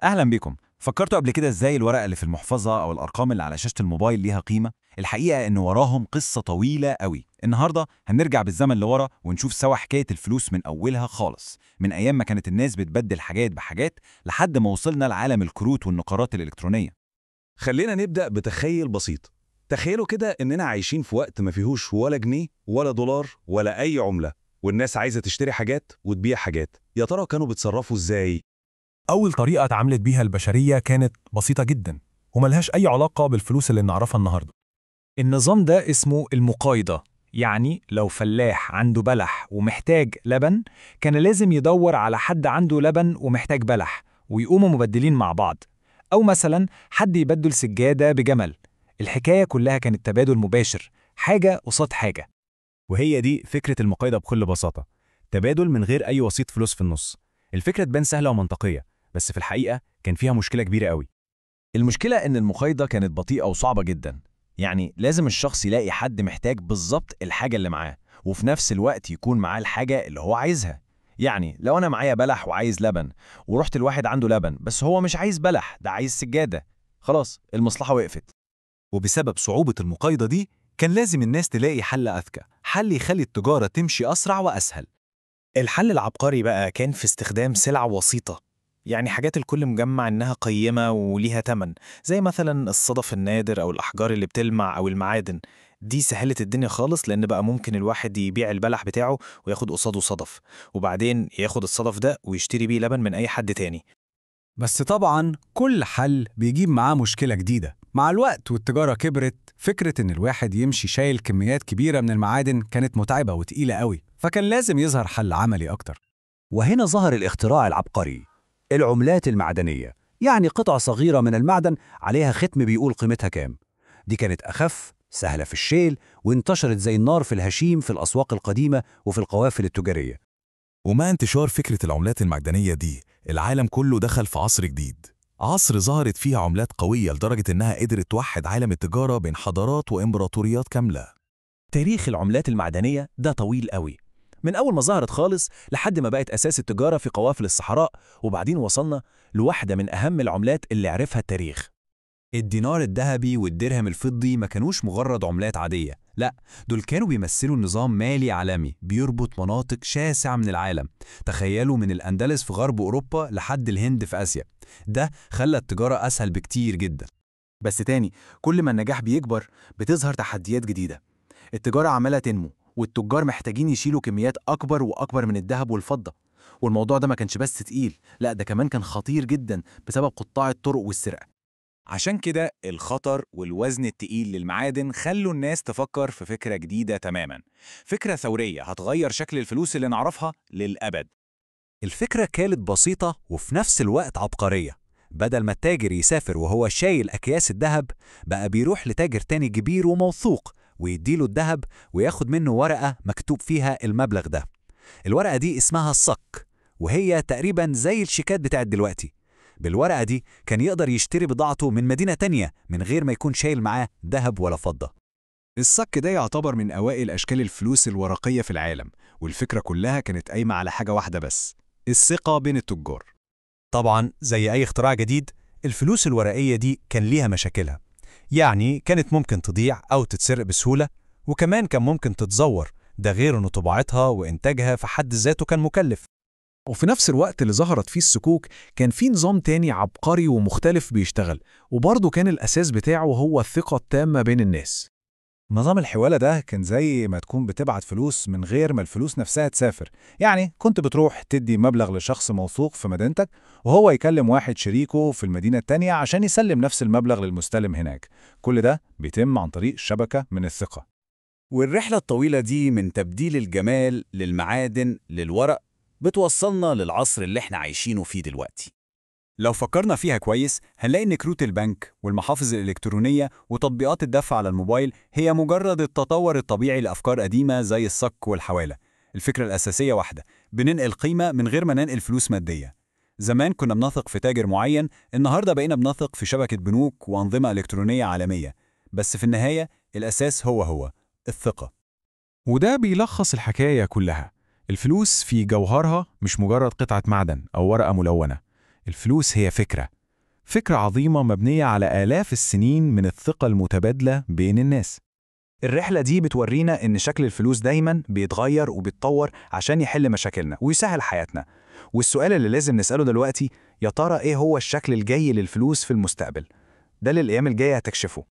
أهلا بكم. فكرتوا قبل كده إزاي الورقة اللي في المحفظة أو الأرقام اللي على شاشة الموبايل ليها قيمة؟ الحقيقة إن وراهم قصة طويلة قوي. النهاردة هنرجع بالزمن لورا ونشوف سوا حكاية الفلوس من أولها خالص، من أيام ما كانت الناس بتبدل حاجات بحاجات لحد ما وصلنا لعالم الكروت والنقرات الإلكترونية. خلينا نبدأ بتخيل بسيط. تخيلوا كده إننا عايشين في وقت ما فيهوش ولا جنيه ولا دولار ولا أي عملة، والناس عايزة تشتري حاجات وتبيع حاجات. يا ترى كانوا بيتصرفوا إزاي؟ أول طريقة اتعاملت بيها البشرية كانت بسيطة جدا وملهاش أي علاقة بالفلوس اللي نعرفها النهاردة. النظام ده اسمه المقايضة، يعني لو فلاح عنده بلح ومحتاج لبن كان لازم يدور على حد عنده لبن ومحتاج بلح ويقوموا مبدلين مع بعض، أو مثلا حد يبدل سجادة بجمل. الحكاية كلها كانت تبادل مباشر، حاجة قصاد حاجة. وهي دي فكرة المقايضة بكل بساطة، تبادل من غير أي وسيط فلوس في النص. الفكرة تبان سهلة ومنطقية، بس في الحقيقة كان فيها مشكلة كبيرة قوي. المشكلة إن المقايضة كانت بطيئة وصعبة جدا، يعني لازم الشخص يلاقي حد محتاج بالظبط الحاجة اللي معاه، وفي نفس الوقت يكون معاه الحاجة اللي هو عايزها. يعني لو أنا معايا بلح وعايز لبن، ورحت الواحد عنده لبن بس هو مش عايز بلح، ده عايز سجادة، خلاص المصلحة وقفت. وبسبب صعوبة المقايضة دي كان لازم الناس تلاقي حل أذكى، حل يخلي التجارة تمشي أسرع وأسهل. الحل العبقري بقى كان في استخدام سلع وسيطة، يعني حاجات الكل مجمع إنها قيمة وليها تمن، زي مثلا الصدف النادر أو الأحجار اللي بتلمع أو المعادن. دي سهلت الدنيا خالص، لأن بقى ممكن الواحد يبيع البلح بتاعه وياخد قصاده صدف، وبعدين ياخد الصدف ده ويشتري بيه لبن من أي حد تاني. بس طبعا كل حل بيجيب معاه مشكلة جديدة. مع الوقت والتجارة كبرت، فكرة إن الواحد يمشي شايل كميات كبيرة من المعادن كانت متعبة وتقيلة قوي، فكان لازم يظهر حل عملي أكتر. وهنا ظهر الاختراع العبقري، العملات المعدنية، يعني قطعة صغيرة من المعدن عليها ختم بيقول قيمتها كام. دي كانت أخف، سهلة في الشيل، وانتشرت زي النار في الهشيم في الأسواق القديمة وفي القوافل التجارية. ومع انتشار فكرة العملات المعدنية دي، العالم كله دخل في عصر جديد، عصر ظهرت فيه عملات قوية لدرجة إنها قدرت توحد عالم التجارة بين حضارات وإمبراطوريات كاملة. تاريخ العملات المعدنية ده طويل قوي، من أول ما ظهرت خالص لحد ما بقت أساس التجارة في قوافل الصحراء، وبعدين وصلنا لواحدة من أهم العملات اللي عرفها التاريخ. الدينار الذهبي والدرهم الفضي ما كانوش مجرد عملات عادية، لا، دول كانوا بيمثلوا نظام مالي عالمي بيربط مناطق شاسعة من العالم. تخيلوا، من الأندلس في غرب أوروبا لحد الهند في آسيا. ده خلى التجارة أسهل بكتير جدا. بس تاني، كل ما النجاح بيكبر بتظهر تحديات جديدة. التجارة عمالة تنمو، والتجار محتاجين يشيلوا كميات أكبر وأكبر من الذهب والفضة. والموضوع ده ما كانش بس تقيل، لا ده كمان كان خطير جدا بسبب قطاع الطرق والسرقة. عشان كده الخطر والوزن التقيل للمعادن خلوا الناس تفكر في فكرة جديدة تماما، فكرة ثورية هتغير شكل الفلوس اللي نعرفها للأبد. الفكرة كانت بسيطة وفي نفس الوقت عبقرية. بدل ما التاجر يسافر وهو شايل أكياس الذهب، بقى بيروح لتاجر تاني كبير وموثوق ويديله الذهب وياخد منه ورقة مكتوب فيها المبلغ ده. الورقة دي اسمها الصك، وهي تقريبا زي الشيكات بتاعت دلوقتي. بالورقة دي كان يقدر يشتري بضاعته من مدينة تانية من غير ما يكون شايل معاه ذهب ولا فضة. الصك ده يعتبر من أوائل أشكال الفلوس الورقية في العالم، والفكرة كلها كانت قايمة على حاجة واحدة بس: الثقة بين التجار. طبعا زي أي اختراع جديد، الفلوس الورقية دي كان ليها مشاكلها. يعني كانت ممكن تضيع أو تتسرق بسهولة، وكمان كان ممكن تتزور، ده غير أن طباعتها وإنتاجها في حد ذاته كان مكلف. وفي نفس الوقت اللي ظهرت فيه الصكوك كان في نظام تاني عبقري ومختلف بيشتغل، وبرضه كان الأساس بتاعه هو الثقة التامة بين الناس. نظام الحوالة ده كان زي ما تكون بتبعت فلوس من غير ما الفلوس نفسها تسافر. يعني كنت بتروح تدي مبلغ لشخص موثوق في مدينتك، وهو يكلم واحد شريكه في المدينة التانية عشان يسلم نفس المبلغ للمستلم هناك. كل ده بيتم عن طريق شبكة من الثقة. والرحلة الطويلة دي من تبديل الجمال للمعادن للورق بتوصلنا للعصر اللي احنا عايشينه فيه دلوقتي. لو فكرنا فيها كويس هنلاقي إن كروت البنك والمحافظ الإلكترونية وتطبيقات الدفع على الموبايل هي مجرد التطور الطبيعي لأفكار قديمة زي الصك والحوالة. الفكرة الأساسية واحدة: بننقل قيمة من غير ما ننقل فلوس مادية. زمان كنا بنثق في تاجر معين، النهاردة بقينا بنثق في شبكة بنوك وأنظمة إلكترونية عالمية. بس في النهاية الأساس هو الثقة. وده بيلخص الحكاية كلها. الفلوس في جوهرها مش مجرد قطعة معدن أو ورقة ملونة، الفلوس هي فكرة عظيمة مبنية على آلاف السنين من الثقة المتبادلة بين الناس. الرحلة دي بتورينا إن شكل الفلوس دايماً بيتغير وبيتطور عشان يحل مشاكلنا ويسهل حياتنا. والسؤال اللي لازم نسأله دلوقتي، يا ترى إيه هو الشكل الجاي للفلوس في المستقبل؟ ده اللي الأيام الجاية هتكشفه.